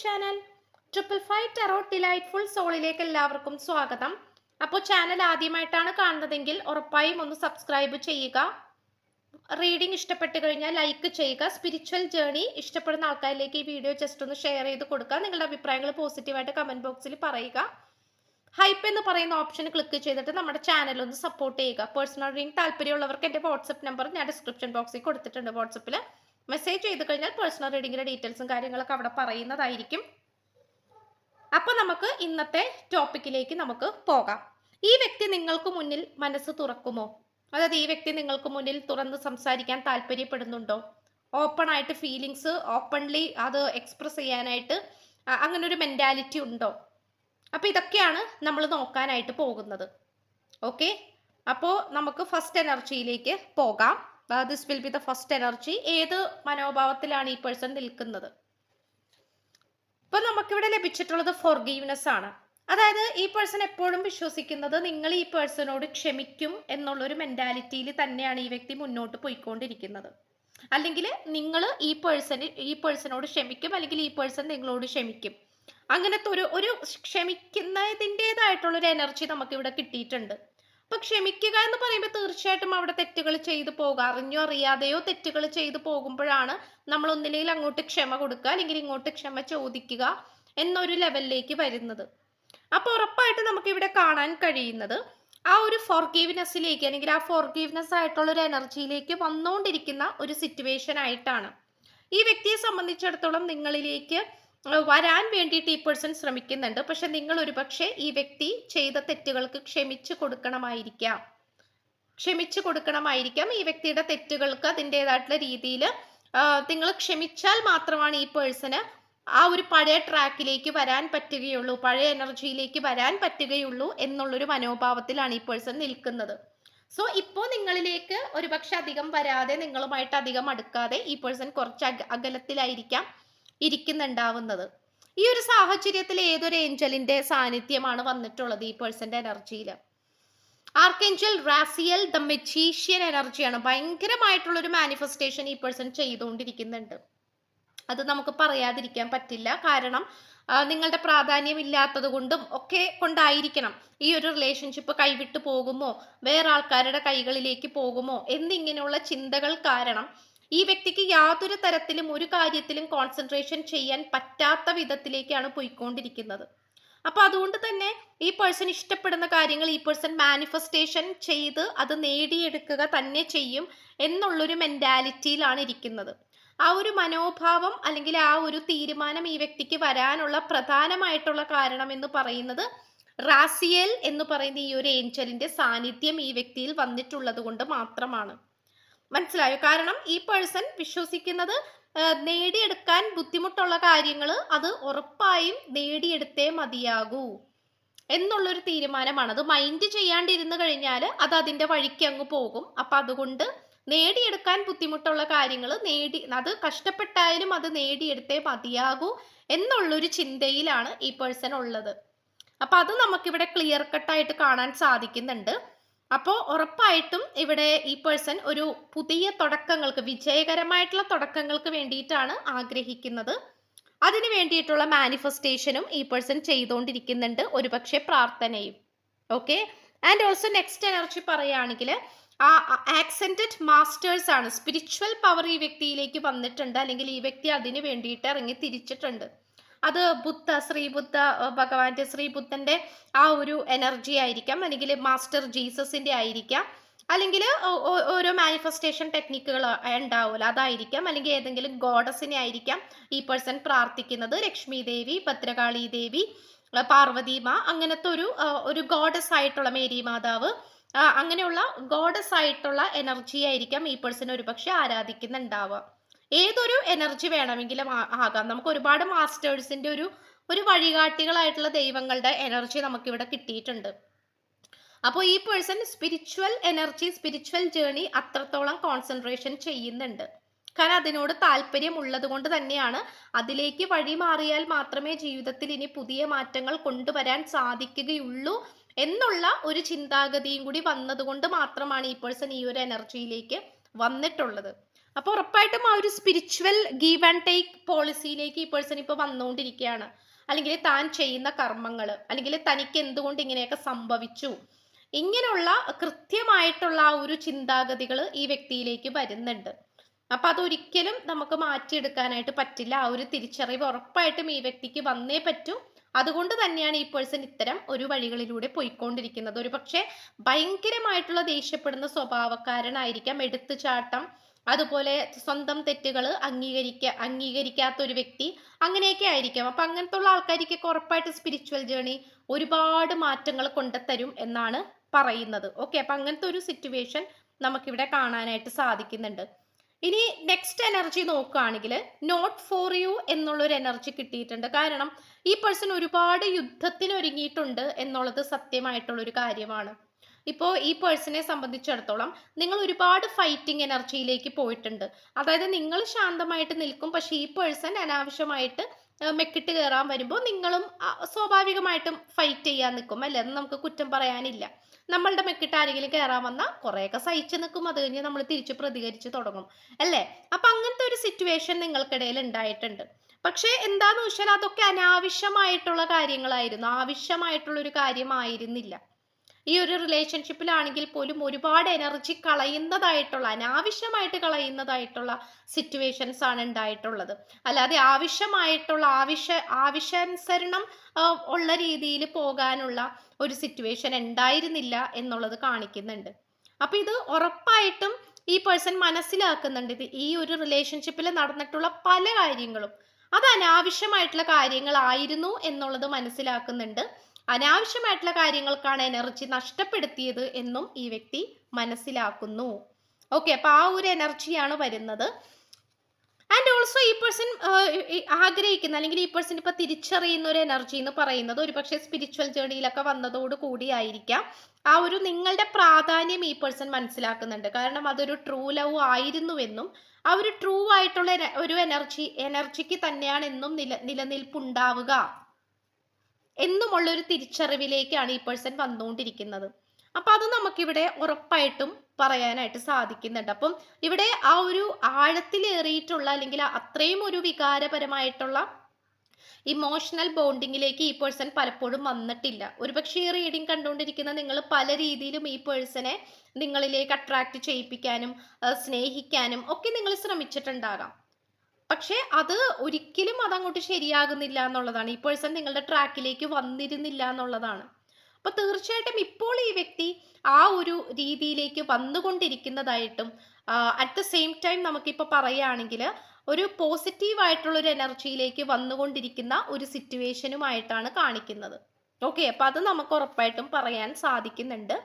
Channel 555 tarot delightful സോളിലേക്ക് എല്ലാവർക്കും സ്വാഗതം. അപ്പോൾ ചാനൽ ആദ്യമായിട്ടാണ് കാണുന്നതെങ്കിൽ ഉറപ്പായും ഒന്ന് സബ്സ്ക്രൈബ് ചെയ്യുക. റീഡിംഗ് ഇഷ്ടപ്പെട്ട് കഴിഞ്ഞാൽ ലൈക്ക് ചെയ്യുക. സ്പിരിച്വൽ ജേർണി ഇഷ്ടപ്പെടുന്ന ആൾക്കാരിലേക്ക് ഈ വീഡിയോ ജസ്റ്റ് ഒന്ന് ഷെയർ ചെയ്ത് കൊടുക്കുക. നിങ്ങളുടെ അഭിപ്രായങ്ങൾ പോസിറ്റീവായിട്ട് കമന്റ് ബോക്സിൽ പറയുക. ഹൈപ്പ് എന്ന് പറയുന്ന ഓപ്ഷൻ ക്ലിക്ക് ചെയ്തിട്ട് നമ്മുടെ ചാനൽ ഒന്ന് സപ്പോർട്ട് ചെയ്യുക. പേഴ്സണൽ റീഡിംഗ് താല്പര്യമുള്ളവർക്ക് എൻ്റെ വാട്സപ്പ് നമ്പർ ഞാൻ ഡിസ്ക്രിപ്ഷൻ ബോക്സിൽ കൊടുത്തിട്ടുണ്ട്. വാട്സപ്പിൽ മെസ്സേജ് ചെയ്ത് കഴിഞ്ഞാൽ പേഴ്സണൽ റീഡിങ്ങിന്റെ ഡീറ്റെയിൽസും കാര്യങ്ങളൊക്കെ അവിടെ പറയുന്നതായിരിക്കും. അപ്പൊ നമുക്ക് ഇന്നത്തെ ടോപ്പിക്കിലേക്ക് നമുക്ക് പോകാം. ഈ വ്യക്തി നിങ്ങൾക്ക് മുന്നിൽ മനസ്സ് തുറക്കുമോ? അതായത് ഈ വ്യക്തി നിങ്ങൾക്ക് മുന്നിൽ തുറന്ന് സംസാരിക്കാൻ താല്പര്യപ്പെടുന്നുണ്ടോ? ഓപ്പൺ ആയിട്ട് ഫീലിങ്സ് ഓപ്പൺലി അത് എക്സ്പ്രസ് ചെയ്യാനായിട്ട് അങ്ങനെ ഒരു മെന്റാലിറ്റി ഉണ്ടോ? അപ്പൊ ഇതൊക്കെയാണ് നമ്മൾ നോക്കാനായിട്ട് പോകുന്നത്. ഓക്കെ, അപ്പോൾ നമുക്ക് ഫസ്റ്റ് എനർജിയിലേക്ക് പോകാം. This will be the first energy. ഏത് മനോഭാവത്തിലാണ് ഈ പേഴ്സൺ നിൽക്കുന്നത്? ഇപ്പൊ നമുക്കിവിടെ ലഭിച്ചിട്ടുള്ളത് ഫോർഗീവ്നെസ് ആണ്. അതായത് ഈ പേഴ്സൺ എപ്പോഴും വിശ്വസിക്കുന്നത് നിങ്ങൾ ഈ പേഴ്സണോട് ക്ഷമിക്കും എന്നുള്ളൊരു മെന്റാലിറ്റിയിൽ തന്നെയാണ് ഈ വ്യക്തി മുന്നോട്ട് പോയിക്കൊണ്ടിരിക്കുന്നത്. അല്ലെങ്കിൽ നിങ്ങൾ ഈ പേഴ്സണോട് ക്ഷമിക്കും, അല്ലെങ്കിൽ ഈ പേഴ്സൺ നിങ്ങളോട് ക്ഷമിക്കും. അങ്ങനത്തെ ഒരു ക്ഷമിക്കുന്നതിൻ്റെതായിട്ടുള്ളൊരു എനർജി നമുക്കിവിടെ കിട്ടിയിട്ടുണ്ട്. അപ്പൊ ക്ഷമിക്കുക എന്ന് പറയുമ്പോൾ തീർച്ചയായിട്ടും അവിടെ തെറ്റുകൾ ചെയ്തു പോകുക, അറിഞ്ഞോ അറിയാതെയോ തെറ്റുകൾ ചെയ്തു പോകുമ്പോഴാണ് നമ്മൾ ഒന്നില്ലെങ്കിൽ അങ്ങോട്ട് ക്ഷമ കൊടുക്കുക, അല്ലെങ്കിൽ ഇങ്ങോട്ട് ക്ഷമ ചോദിക്കുക എന്നൊരു ലെവലിലേക്ക് വരുന്നത്. അപ്പൊ ഉറപ്പായിട്ട് നമുക്ക് ഇവിടെ കാണാൻ കഴിയുന്നത് ആ ഒരു ഫോർഗീവ്നെസ്സിലേക്ക്, അല്ലെങ്കിൽ ആ ഫോർഗീവ്നെസ് ആയിട്ടുള്ള ഒരു എനർജിയിലേക്ക് വന്നുകൊണ്ടിരിക്കുന്ന ഒരു സിറ്റുവേഷൻ ആയിട്ടാണ്. ഈ വ്യക്തിയെ സംബന്ധിച്ചിടത്തോളം നിങ്ങളിലേക്ക് വരാൻ വേണ്ടിയിട്ട് ഈ പേഴ്സൺ ശ്രമിക്കുന്നുണ്ട്. പക്ഷെ നിങ്ങൾ ഒരുപക്ഷെ ഈ വ്യക്തി ചെയ്ത തെറ്റുകൾക്ക് ക്ഷമിച്ചു കൊടുക്കണമായിരിക്കാം. ഈ വ്യക്തിയുടെ തെറ്റുകൾക്ക് അതിൻ്റെതായിട്ടുള്ള രീതിയിൽ നിങ്ങൾ ക്ഷമിച്ചാൽ മാത്രമാണ് ഈ പേഴ്സണ് ആ ഒരു പഴയ ട്രാക്കിലേക്ക് വരാൻ പറ്റുകയുള്ളൂ, പഴയ എനർജിയിലേക്ക് വരാൻ പറ്റുകയുള്ളൂ എന്നുള്ളൊരു മനോഭാവത്തിലാണ് ഈ പേഴ്സൺ നിൽക്കുന്നത്. സോ ഇപ്പോൾ നിങ്ങളിലേക്ക് ഒരുപക്ഷെ അധികം വരാതെ, നിങ്ങളുമായിട്ട് അധികം അടുക്കാതെ ഈ പേഴ്സൺ കുറച്ച് അകലത്തിലായിരിക്കാം ഇരിക്കുന്നുണ്ടാവുന്നത്. ഈ ഒരു സാഹചര്യത്തിൽ ഏതൊരു ഏഞ്ചലിന്റെ സാന്നിധ്യമാണ് വന്നിട്ടുള്ളത് ഈ പേഴ്സന്റെ എനർജിയിൽ? ആർക്കേഞ്ചൽ റാസിയൽ ദ മെജീഷ്യൻ എനർജിയാണ്. ഭയങ്കരമായിട്ടുള്ളൊരു മാനിഫെസ്റ്റേഷൻ ഈ പേഴ്സൺ ചെയ്തുകൊണ്ടിരിക്കുന്നുണ്ട്. അത് നമുക്ക് പറയാതിരിക്കാൻ പറ്റില്ല. കാരണം നിങ്ങളുടെ പ്രാധാന്യം ഇല്ലാത്തത് കൊണ്ടും ഒക്കെ കൊണ്ടായിരിക്കണം ഈ ഒരു റിലേഷൻഷിപ്പ് കൈവിട്ടു പോകുമോ, വേറെ ആൾക്കാരുടെ കൈകളിലേക്ക് പോകുമോ എന്നിങ്ങനെയുള്ള ചിന്തകൾ കാരണം ഈ വ്യക്തിക്ക് യാതൊരു തരത്തിലും ഒരു കാര്യത്തിലും കോൺസെൻട്രേഷൻ ചെയ്യാൻ പറ്റാത്ത വിധത്തിലേക്കാണ് പോയിക്കൊണ്ടിരിക്കുന്നത്. അപ്പൊ അതുകൊണ്ട് തന്നെ ഈ പേഴ്സൺ ഇഷ്ടപ്പെടുന്ന കാര്യങ്ങൾ ഈ പേഴ്സൺ മാനിഫെസ്റ്റേഷൻ ചെയ്ത് അത് നേടിയെടുക്കുക തന്നെ ചെയ്യും എന്നുള്ളൊരു മെന്റാലിറ്റിയിലാണ് ഇരിക്കുന്നത്. ആ ഒരു മനോഭാവം അല്ലെങ്കിൽ ആ ഒരു തീരുമാനം ഈ വ്യക്തിക്ക് വരാനുള്ള പ്രധാനമായിട്ടുള്ള കാരണം എന്ന് പറയുന്നത് റാസിയൽ എന്ന് പറയുന്ന ഈ ഒരു ഏഞ്ചലിന്റെ സാന്നിധ്യം ഈ വ്യക്തിയിൽ വന്നിട്ടുള്ളത് കൊണ്ട് മാത്രമാണ്. മനസ്സിലായോ? കാരണം ഈ പേഴ്സൺ വിശ്വസിക്കുന്നത് നേടിയെടുക്കാൻ ബുദ്ധിമുട്ടുള്ള കാര്യങ്ങൾ അത് ഉറപ്പായും നേടിയെടുത്തേ മതിയാകൂ എന്നുള്ളൊരു തീരുമാനമാണ്. അത് മൈൻഡ് ചെയ്യാണ്ടിരുന്നു കഴിഞ്ഞാൽ അത് അതിൻ്റെ വഴിക്ക് അങ്ങ് പോകും. അപ്പൊ അതുകൊണ്ട് നേടിയെടുക്കാൻ ബുദ്ധിമുട്ടുള്ള കാര്യങ്ങൾ അത് കഷ്ടപ്പെട്ടായാലും അത് നേടിയെടുത്തേ മതിയാകൂ എന്നുള്ളൊരു ചിന്തയിലാണ് ഈ പേഴ്സൺ ഉള്ളത്. അപ്പൊ അത് നമുക്കിവിടെ ക്ലിയർ കട്ടായിട്ട് കാണാൻ സാധിക്കുന്നുണ്ട്. അപ്പോൾ ഉറപ്പായിട്ടും ഇവിടെ ഈ പേഴ്സൺ ഒരു പുതിയ തുടക്കങ്ങൾക്ക്, വിജയകരമായിട്ടുള്ള തുടക്കങ്ങൾക്ക് വേണ്ടിയിട്ടാണ് ആഗ്രഹിക്കുന്നത്. അതിന് വേണ്ടിയിട്ടുള്ള മാനിഫെസ്റ്റേഷനും ഈ പേഴ്സൺ ചെയ്തുകൊണ്ടിരിക്കുന്നുണ്ട്, ഒരുപക്ഷെ പ്രാർത്ഥനയും. Okay, and also next energy പറയുകയാണെങ്കിൽ ആ ആക്സെന്റഡ് മാസ്റ്റേഴ്സ് ആണ്. സ്പിരിച്വൽ പവർ ഈ വ്യക്തിയിലേക്ക് വന്നിട്ടുണ്ട്, അല്ലെങ്കിൽ ഈ വ്യക്തി അതിന് വേണ്ടിയിട്ട് ഇറങ്ങി തിരിച്ചിട്ടുണ്ട്. അത് ശ്രീബുദ്ധ ഭഗവാന്റെ, ശ്രീബുദ്ധന്റെ ആ ഒരു എനർജി ആയിരിക്കാം, അല്ലെങ്കിൽ മാസ്റ്റർ ജീസസിന്റെ ആയിരിക്കാം, അല്ലെങ്കിൽ ഓരോ മാനിഫെസ്റ്റേഷൻ ടെക്നിക്കുകൾ ഉണ്ടാവുമല്ലോ അതായിരിക്കാം, അല്ലെങ്കിൽ ഏതെങ്കിലും ഗോഡസിനെ ആയിരിക്കാം ഈ പേഴ്സൺ പ്രാർത്ഥിക്കുന്നത്. ലക്ഷ്മി ദേവി, ഭദ്രകാളി ദേവി, പാർവതിമ, അങ്ങനത്തെ ഒരു ഗോഡസ് ആയിട്ടുള്ള മേരി മാതാവ്, അങ്ങനെയുള്ള ഗോഡസ് ആയിട്ടുള്ള എനർജി ആയിരിക്കാം ഈ പേഴ്സൺ ഒരുപക്ഷെ ആരാധിക്കുന്നുണ്ടാവുക. ഏതൊരു എനർജി വേണമെങ്കിലും ആകാം. നമുക്ക് ഒരുപാട് മാസ്റ്റേഴ്സിന്റെ ഒരു വഴികാട്ടികളായിട്ടുള്ള ദൈവങ്ങളുടെ എനർജി നമുക്കിവിടെ കിട്ടിയിട്ടുണ്ട്. അപ്പോൾ ഈ person spiritual energy, spiritual journey അത്രത്തോളം കോൺസെൻട്രേഷൻ ചെയ്യുന്നുണ്ട്. കാരണം അതിനോട് താല്പര്യം ഉള്ളത് കൊണ്ട് തന്നെയാണ്. അതിലേക്ക് വഴി മാറിയാൽ മാത്രമേ ജീവിതത്തിൽ ഇനി പുതിയ മാറ്റങ്ങൾ കൊണ്ടുവരാൻ സാധിക്കുകയുള്ളൂ എന്നുള്ള ഒരു ചിന്താഗതിയും കൂടി വന്നതുകൊണ്ട് മാത്രമാണ് ഈ പേഴ്സൺ ഈ ഒരു എനർജിയിലേക്ക് വന്നിട്ടുള്ളത്. അപ്പൊ ഉറപ്പായിട്ടും ആ ഒരു സ്പിരിച്വൽ ഗീവ് ആൻഡ് ടേക്ക് പോളിസിയിലേക്ക് ഈ പേഴ്സൺ ഇപ്പൊ വന്നുകൊണ്ടിരിക്കുകയാണ്. അല്ലെങ്കിൽ താൻ ചെയ്യുന്ന കർമ്മങ്ങൾ, അല്ലെങ്കിൽ തനിക്ക് എന്തുകൊണ്ട് ഇങ്ങനെയൊക്കെ സംഭവിച്ചു, ഇങ്ങനെയുള്ള കൃത്യമായിട്ടുള്ള ആ ഒരു ചിന്താഗതികൾ ഈ വ്യക്തിയിലേക്ക് വരുന്നുണ്ട്. അപ്പൊ അതൊരിക്കലും നമുക്ക് മാറ്റിയെടുക്കാനായിട്ട് പറ്റില്ല. ആ ഒരു തിരിച്ചറിവ് ഉറപ്പായിട്ടും ഈ വ്യക്തിക്ക് വന്നേ പറ്റൂ. അതുകൊണ്ട് തന്നെയാണ് ഈ പേഴ്സൺ ഇത്തരം ഒരു വഴികളിലൂടെ പോയിക്കൊണ്ടിരിക്കുന്നത്. ഒരു പക്ഷേ ഭയങ്കരമായിട്ടുള്ള ദേഷ്യപ്പെടുന്ന സ്വഭാവക്കാരനായിരിക്കാം, എടുത്തുചാട്ടം, അതുപോലെ സ്വന്തം തെറ്റുകൾ അംഗീകരിക്കാത്ത ഒരു വ്യക്തി, അങ്ങനെയൊക്കെ ആയിരിക്കാം. അപ്പൊ അങ്ങനത്തെ ഉള്ള ആൾക്കാർക്കൊക്കെ ഉറപ്പായിട്ട് സ്പിരിച്വൽ ജേണി ഒരുപാട് മാറ്റങ്ങൾ കൊണ്ടുത്തരും എന്നാണ് പറയുന്നത്. ഓക്കെ, അപ്പൊ അങ്ങനത്തെ ഒരു സിറ്റുവേഷൻ നമുക്കിവിടെ കാണാനായിട്ട് സാധിക്കുന്നുണ്ട്. ഇനി നെക്സ്റ്റ് എനർജി നോക്കുകയാണെങ്കിൽ നോട്ട് ഫോർ യു എന്നുള്ളൊരു എനർജി കിട്ടിയിട്ടുണ്ട്. കാരണം ഈ പേഴ്സൺ ഒരുപാട് യുദ്ധത്തിന് ഒരുങ്ങിയിട്ടുണ്ട് എന്നുള്ളത് സത്യമായിട്ടുള്ളൊരു കാര്യമാണ്. ഇപ്പോൾ ഈ പേഴ്സണെ സംബന്ധിച്ചിടത്തോളം നിങ്ങൾ ഒരുപാട് ഫൈറ്റിംഗ് എനർജിയിലേക്ക് പോയിട്ടുണ്ട്. അതായത് നിങ്ങൾ ശാന്തമായിട്ട് നിൽക്കും, പക്ഷെ ഈ പേഴ്സൺ അനാവശ്യമായിട്ട് മെക്കിട്ട് കയറാൻ വരുമ്പോൾ നിങ്ങളും സ്വാഭാവികമായിട്ടും ഫൈറ്റ് ചെയ്യാൻ നിൽക്കും അല്ലേ? അത് നമുക്ക് കുറ്റം പറയാനില്ല. നമ്മളുടെ മെക്കിട്ട് ആരെങ്കിലും കയറാൻ വന്നാൽ കുറേയൊക്കെ സഹിച്ചു നിൽക്കും, അത് കഴിഞ്ഞ് നമ്മൾ തിരിച്ച് പ്രതികരിച്ച് തുടങ്ങും അല്ലേ? അപ്പൊ അങ്ങനത്തെ ഒരു സിറ്റുവേഷൻ നിങ്ങൾക്കിടയിൽ ഉണ്ടായിട്ടുണ്ട്. പക്ഷെ എന്താന്ന് വെച്ചാൽ അതൊക്കെ അനാവശ്യമായിട്ടുള്ള കാര്യങ്ങളായിരുന്നു, ആവശ്യമായിട്ടുള്ള ഒരു കാര്യമായിരുന്നില്ല. ഈ ഒരു റിലേഷൻഷിപ്പിലാണെങ്കിൽ പോലും ഒരുപാട് എനർജി കളയുന്നതായിട്ടുള്ള, അനാവശ്യമായിട്ട് കളയുന്നതായിട്ടുള്ള സിറ്റുവേഷൻസ് ആണ് ഉണ്ടായിട്ടുള്ളത്. അല്ലാതെ ആവശ്യമായിട്ടുള്ള ആവശ്യാനുസരണം ഉള്ള രീതിയിൽ പോകാനുള്ള ഒരു സിറ്റുവേഷൻ ഉണ്ടായിരുന്നില്ല എന്നുള്ളത് കാണിക്കുന്നുണ്ട്. അപ്പൊ ഇത് ഉറപ്പായിട്ടും ഈ പേഴ്സൺ മനസ്സിലാക്കുന്നുണ്ട്. ഇത് ഈ ഒരു റിലേഷൻഷിപ്പിൽ നടന്നിട്ടുള്ള പല കാര്യങ്ങളും അത് അനാവശ്യമായിട്ടുള്ള കാര്യങ്ങളായിരുന്നു എന്നുള്ളത് മനസ്സിലാക്കുന്നുണ്ട്. അനാവശ്യമായിട്ടുള്ള കാര്യങ്ങൾക്കാണ് എനർജി നഷ്ടപ്പെടുത്തിയത് എന്നും ഈ വ്യക്തി മനസ്സിലാക്കുന്നു. ഓക്കെ, അപ്പൊ ആ ഒരു എനർജിയാണ് വരുന്നത്. ആൻഡ് ഓൾസോ ഈ പേഴ്സൺ ആഗ്രഹിക്കുന്ന, അല്ലെങ്കിൽ ഈ പേഴ്സൺ ഇപ്പൊ തിരിച്ചറിയുന്ന ഒരു എനർജി എന്ന് പറയുന്നത് ഒരുപക്ഷെ സ്പിരിച്വൽ ജേണിയിലൊക്കെ വന്നതോട് കൂടിയായിരിക്കാം ആ ഒരു നിങ്ങളുടെ പ്രാധാന്യം ഈ പേഴ്സൺ മനസ്സിലാക്കുന്നുണ്ട്. കാരണം അതൊരു ട്രൂ ലവ് ആയിരുന്നുവെന്നും ആ ഒരു ട്രൂ ആയിട്ടുള്ള ഒരു എനർജിക്ക് തന്നെയാണ് എന്നും നിലനിൽപ്പുണ്ടാവുക എന്നുമുള്ളൊരു തിരിച്ചറിവിലേക്കാണ് ഈ പേഴ്സൺ വന്നുകൊണ്ടിരിക്കുന്നത്. അപ്പൊ അത് നമുക്കിവിടെ ഉറപ്പായിട്ടും പറയാനായിട്ട് സാധിക്കുന്നുണ്ട്. അപ്പം ഇവിടെ ആ ഒരു ആഴത്തിലേറിയിട്ടുള്ള, അല്ലെങ്കിൽ അത്രയും ഒരു വികാരപരമായിട്ടുള്ള ഇമോഷണൽ ബോണ്ടിങ്ങിലേക്ക് ഈ പേഴ്സൺ പലപ്പോഴും വന്നിട്ടില്ല. ഒരുപക്ഷെ ഈ റീഡിങ് കണ്ടുകൊണ്ടിരിക്കുന്ന നിങ്ങൾ പല രീതിയിലും ഈ പേഴ്സണെ നിങ്ങളിലേക്ക് അട്രാക്ട് ചെയ്യിപ്പിക്കാനും സ്നേഹിക്കാനും ഒക്കെ നിങ്ങൾ ശ്രമിച്ചിട്ടുണ്ടാകാം. പക്ഷെ അത് ഒരിക്കലും അതങ്ങോട്ട് ശരിയാകുന്നില്ല എന്നുള്ളതാണ്. ഈ പേഴ്സൺ നിങ്ങളുടെ ട്രാക്കിലേക്ക് വന്നിരുന്നില്ല എന്നുള്ളതാണ്. അപ്പൊ തീർച്ചയായിട്ടും ഇപ്പോൾ ഈ വ്യക്തി ആ ഒരു രീതിയിലേക്ക് വന്നുകൊണ്ടിരിക്കുന്നതായിട്ടും അറ്റ് ദ സെയിം ടൈം നമുക്കിപ്പോൾ പറയുകയാണെങ്കിൽ ഒരു പോസിറ്റീവ് ആയിട്ടുള്ള ഒരു എനർജിയിലേക്ക് വന്നുകൊണ്ടിരിക്കുന്ന ഒരു സിറ്റുവേഷനുമായിട്ടാണ് കാണിക്കുന്നത്. ഓക്കെ, അപ്പൊ അത് നമുക്ക് ഉറപ്പായിട്ടും പറയാൻ സാധിക്കുന്നുണ്ട്.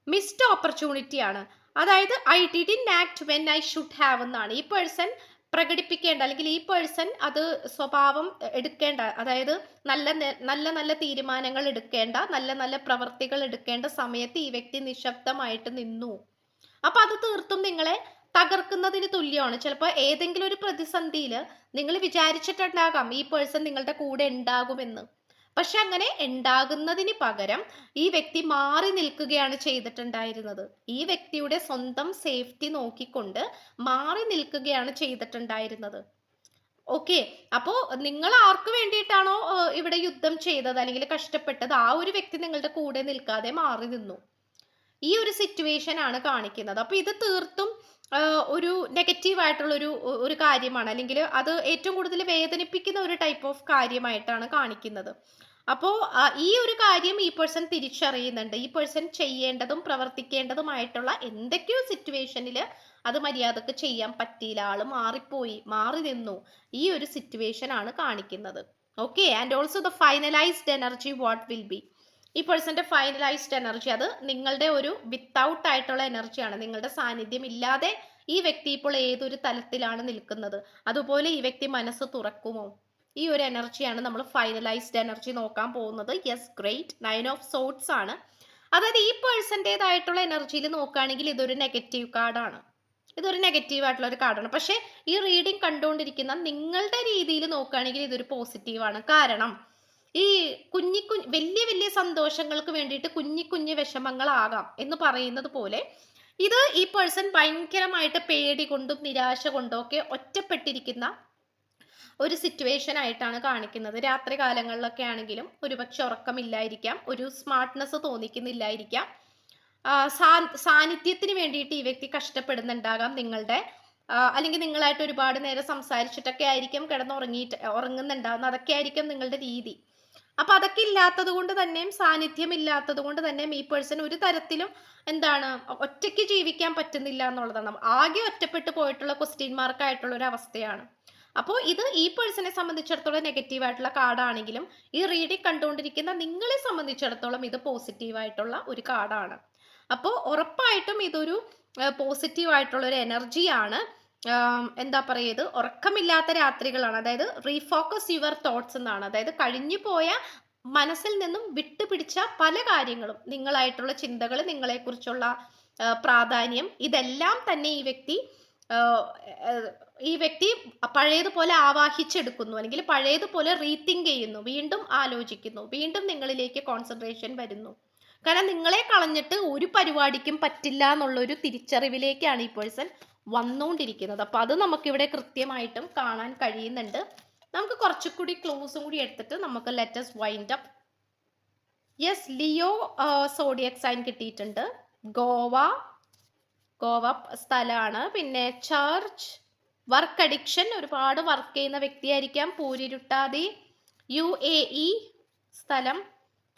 മിസ്ഡ് ഓപ്പർച്യൂണിറ്റി ആണ്. അതായത് I didn't act when I should have എന്നാണ് ഈ പേഴ്സൺ പ്രകടിപ്പിക്കേണ്ട, അല്ലെങ്കിൽ ഈ പേഴ്സൺ അത് സ്വഭാവം എടുക്കേണ്ട, അതായത് നല്ല നല്ല നല്ല തീരുമാനങ്ങൾ എടുക്കേണ്ട, നല്ല നല്ല പ്രവർത്തികൾ എടുക്കേണ്ട സമയത്ത് ഈ വ്യക്തി നിശബ്ദമായിട്ട് നിന്നു. അപ്പൊ അത് തീർത്തും നിങ്ങളെ തകർക്കുന്നതിന് തുല്യമാണ്. ചിലപ്പോൾ ഏതെങ്കിലും ഒരു പ്രതിസന്ധിയിൽ നിങ്ങൾ വിചാരിച്ചിട്ടുണ്ടാകാം ഈ പേഴ്സൺ നിങ്ങളുടെ കൂടെ ഉണ്ടാകുമെന്ന്. പക്ഷെ അങ്ങനെ ഉണ്ടാകുന്നതിന് പകരം ഈ വ്യക്തി മാറി നിൽക്കുകയാണ് ചെയ്തിട്ടുണ്ടായിരുന്നത്. ഈ വ്യക്തിയുടെ സ്വന്തം സേഫ്റ്റി നോക്കിക്കൊണ്ട് മാറി നിൽക്കുകയാണ് ചെയ്തിട്ടുണ്ടായിരുന്നത്. ഓക്കെ, അപ്പോ നിങ്ങൾ ആർക്ക് വേണ്ടിയിട്ടാണോ ഇവിടെ യുദ്ധം ചെയ്തത് അല്ലെങ്കിൽ കഷ്ടപ്പെട്ടത്, ആ ഒരു വ്യക്തി നിങ്ങളുടെ കൂടെ നിൽക്കാതെ മാറി നിന്നു. ഈ ഒരു സിറ്റുവേഷൻ ആണ് കാണിക്കുന്നത്. അപ്പൊ ഇത് തീർത്തും ഒരു നെഗറ്റീവ് ആയിട്ടുള്ള ഒരു കാര്യമാണ്, അല്ലെങ്കിൽ അത് ഏറ്റവും കൂടുതൽ വേദനിപ്പിക്കുന്ന ഒരു ടൈപ്പ് ഓഫ് കാര്യമായിട്ടാണ് കാണിക്കുന്നത്. അപ്പോൾ ഈ ഒരു കാര്യം ഈ പേഴ്സൺ തിരിച്ചറിയുന്നുണ്ട്. ഈ പേഴ്സൺ ചെയ്യേണ്ടതും പ്രവർത്തിക്കേണ്ടതുമായിട്ടുള്ള എന്തൊക്കെയോ സിറ്റുവേഷനിൽ അത് മര്യാദക്ക് ചെയ്യാൻ പറ്റിയില്ല, ആള് മാറിപ്പോയി, മാറി നിന്നു. ഈ ഒരു സിറ്റുവേഷൻ ആണ് കാണിക്കുന്നത്. Okay, and also the finalised energy what will be. ഈ പേഴ്സന്റെ ഫൈനലൈസ്ഡ് എനർജി അത് നിങ്ങളുടെ ഒരു വിത്തൗട്ട് ആയിട്ടുള്ള എനർജിയാണ്. നിങ്ങളുടെ സാന്നിധ്യം ഇല്ലാതെ ഈ വ്യക്തി ഇപ്പോൾ ഏതൊരു തലത്തിലാണ് നിൽക്കുന്നത്, അതുപോലെ ഈ വ്യക്തി മനസ്സ് തുറക്കുമോ, ഈ ഒരു എനർജിയാണ് നമ്മൾ ഫൈനലൈസ്ഡ് എനർജി നോക്കാൻ പോകുന്നത്. Yes, great. 9 ഓഫ് സോർട്സ് ആണ്. അതായത് ഈ പേഴ്സൻ്റെതായിട്ടുള്ള എനർജിയിൽ നോക്കുകയാണെങ്കിൽ ഇതൊരു നെഗറ്റീവ് കാർഡാണ്, ഇതൊരു നെഗറ്റീവ് ആയിട്ടുള്ള ഒരു കാർഡാണ്. പക്ഷെ ഈ റീഡിംഗ് കണ്ടുകൊണ്ടിരിക്കുന്ന നിങ്ങളുടെ രീതിയിൽ നോക്കുകയാണെങ്കിൽ ഇതൊരു പോസിറ്റീവാണ്. കാരണം ഈ വലിയ വലിയ സന്തോഷങ്ങൾക്ക് വേണ്ടിയിട്ട് കുഞ്ഞു വിഷമങ്ങളാകാം എന്ന് പറയുന്നത് പോലെ ഇത് ഈ പേഴ്സൺ ഭയങ്കരമായിട്ട് പേടി കൊണ്ടും നിരാശ കൊണ്ടും ഒക്കെ ഒറ്റപ്പെട്ടിരിക്കുന്ന ഒരു സിറ്റുവേഷൻ ആയിട്ടാണ് കാണിക്കുന്നത്. രാത്രി കാലങ്ങളിലൊക്കെ ആണെങ്കിലും ഒരുപക്ഷെ ഉറക്കമില്ലായിരിക്കാം, ഒരു സ്മാർട്ട്നെസ് തോന്നിക്കുന്നില്ലായിരിക്കാം. സാന്നിധ്യത്തിന് വേണ്ടിയിട്ട് ഈ വ്യക്തി കഷ്ടപ്പെടുന്നുണ്ടാകാം നിങ്ങളുടെ, അല്ലെങ്കിൽ നിങ്ങളായിട്ട് ഒരുപാട് നേരം സംസാരിച്ചിട്ടൊക്കെ ആയിരിക്കും ഉറങ്ങുന്നുണ്ടാകുന്നത്. അതൊക്കെ ആയിരിക്കും നിങ്ങളുടെ രീതി. അപ്പൊ അതൊക്കെ ഇല്ലാത്തത് കൊണ്ട് തന്നെയും, സാന്നിധ്യം ഇല്ലാത്തത് കൊണ്ട് തന്നെയും ഈ പേഴ്സൺ ഒരു തരത്തിലും എന്താണ് ഒറ്റയ്ക്ക് ജീവിക്കാൻ പറ്റുന്നില്ല എന്നുള്ളതാണ്. ആകെ ഒറ്റപ്പെട്ടു പോയിട്ടുള്ള ക്വസ്റ്റ്യൻ മാർക്ക് ആയിട്ടുള്ള ഒരു അവസ്ഥയാണ്. അപ്പോൾ ഇത് ഈ പേഴ്സണെ സംബന്ധിച്ചിടത്തോളം നെഗറ്റീവ് ആയിട്ടുള്ള കാർഡാണെങ്കിലും ഈ റീഡിംഗ് കണ്ടുകൊണ്ടിരിക്കുന്ന നിങ്ങളെ സംബന്ധിച്ചിടത്തോളം ഇത് പോസിറ്റീവ് ആയിട്ടുള്ള ഒരു കാർഡാണ്. അപ്പോൾ ഉറപ്പായിട്ടും ഇതൊരു പോസിറ്റീവ് ആയിട്ടുള്ള ഒരു എനർജിയാണ്. എന്താ പറയുക, ഇത് ഉറക്കമില്ലാത്ത രാത്രികളാണ്. അതായത് റീഫോക്കസ് യുവർ തോട്ട്സ് എന്നാണ്. അതായത് കഴിഞ്ഞു പോയ മനസ്സിൽ നിന്നും വിട്ടുപിടിച്ച പല കാര്യങ്ങളും, നിങ്ങളായിട്ടുള്ള ചിന്തകൾ, നിങ്ങളെക്കുറിച്ചുള്ള പ്രാധാന്യം, ഇതെല്ലാം തന്നെ ഈ വ്യക്തി പഴയതുപോലെ ആവാഹിച്ചെടുക്കുന്നു, അല്ലെങ്കിൽ പഴയതുപോലെ റീതിങ്ക് ചെയ്യുന്നു, വീണ്ടും ആലോചിക്കുന്നു, വീണ്ടും നിങ്ങളിലേക്ക് കോൺസെൻട്രേഷൻ വരുന്നു. കാരണം നിങ്ങളെ കളഞ്ഞിട്ട് ഒരു പരിപാടിക്കും പറ്റില്ല എന്നുള്ളൊരു തിരിച്ചറിവിലേക്കാണ് ഈ പേഴ്സൺ വന്നുകൊണ്ടിരിക്കുന്നത്. അപ്പൊ അത് നമുക്കിവിടെ കൃത്യമായിട്ടും കാണാൻ കഴിയുന്നുണ്ട്. നമുക്ക് കുറച്ചുകൂടി ക്ലൂസും കൂടി എടുത്തിട്ട് നമുക്ക് let's wind up. Yes, Leo zodiac sign കിട്ടിയിട്ടുണ്ട്. ഗോവ സ്ഥലമാണ്. പിന്നെ ചർച്ച്, വർക്ക് അഡിക്ഷൻ, ഒരുപാട് വർക്ക് ചെയ്യുന്ന വ്യക്തിയായിരിക്കാം. പൂരിരുട്ടാതി, UAE സ്ഥലം,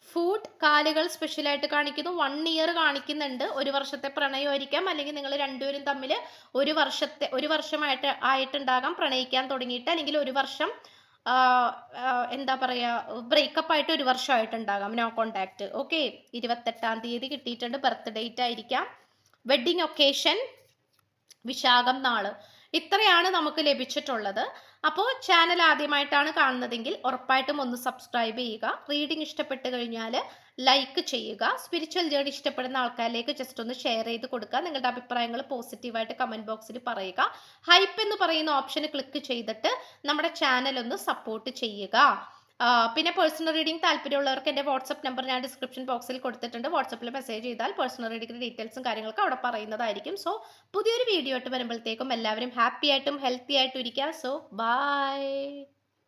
ഫുഡ്, കാലുകൾ സ്പെഷ്യലായിട്ട് കാണിക്കുന്നു. 1 ഇയർ കാണിക്കുന്നുണ്ട്. ഒരു വർഷത്തെ പ്രണയമായിരിക്കാം, അല്ലെങ്കിൽ നിങ്ങൾ രണ്ടുപേരും തമ്മിൽ ഒരു വർഷമായിട്ടുണ്ടാകാം പ്രണയിക്കാൻ തുടങ്ങിയിട്ട്, അല്ലെങ്കിൽ ഒരു വർഷം എന്താ പറയുക, ബ്രേക്കപ്പ് ആയിട്ട് ഒരു വർഷമായിട്ടുണ്ടാകാം, നോ കോണ്ടാക്ട്. ഓക്കെ, 28-ാം തീയതി കിട്ടിയിട്ടുണ്ട്. ബർത്ത് ഡേറ്റ് ആയിരിക്കാം. വെഡ്ഡിങ് ഒക്കേഷൻ വിശാഖം നാള്. ഇത്രയാണ് നമുക്ക് ലഭിച്ചിട്ടുള്ളത്. അപ്പോൾ ചാനൽ ആദ്യമായിട്ടാണ് കാണുന്നതെങ്കിൽ ഉറപ്പായിട്ടും ഒന്ന് സബ്സ്ക്രൈബ് ചെയ്യുക. റീഡിംഗ് ഇഷ്ടപ്പെട്ട് കഴിഞ്ഞാൽ ലൈക്ക് ചെയ്യുക. സ്പിരിച്വൽ ജേർണി ഇഷ്ടപ്പെടുന്ന ആൾക്കാരിലേക്ക് ജസ്റ്റ് ഒന്ന് ഷെയർ ചെയ്ത് കൊടുക്കുക. നിങ്ങളുടെ അഭിപ്രായങ്ങൾ പോസിറ്റീവായിട്ട് കമന്റ് ബോക്സിൽ പറയുക. ഹൈപ്പ് എന്ന് പറയുന്ന ഓപ്ഷൻ ക്ലിക്ക് ചെയ്തിട്ട് നമ്മുടെ ചാനൽ ഒന്ന് സപ്പോർട്ട് ചെയ്യുക. പിന്നെ പേഴ്സണൽ റീഡിംഗ് താല്പര്യമുള്ളവർക്ക് എൻ്റെ വാട്സപ്പ് നമ്പർ ഞാൻ ഡിസ്ക്രിപ്ഷൻ ബോക്സിൽ കൊടുത്തിട്ടുണ്ട്. വാട്സപ്പിൽ മെസ്സേജ് ചെയ്താൽ പേഴ്സണൽ റീഡിംഗിൻ്റെ ഡീറ്റെയിൽസും കാര്യങ്ങളൊക്കെ അവിടെ പറയുന്നതായിരിക്കും. സോ പുതിയൊരു വീഡിയോ ആയിട്ട് വരുമ്പോഴത്തേക്കും എല്ലാവരും ഹാപ്പി ആയിട്ടും ഹെൽത്തി ആയിട്ടും ഇരിക്കുക. So by.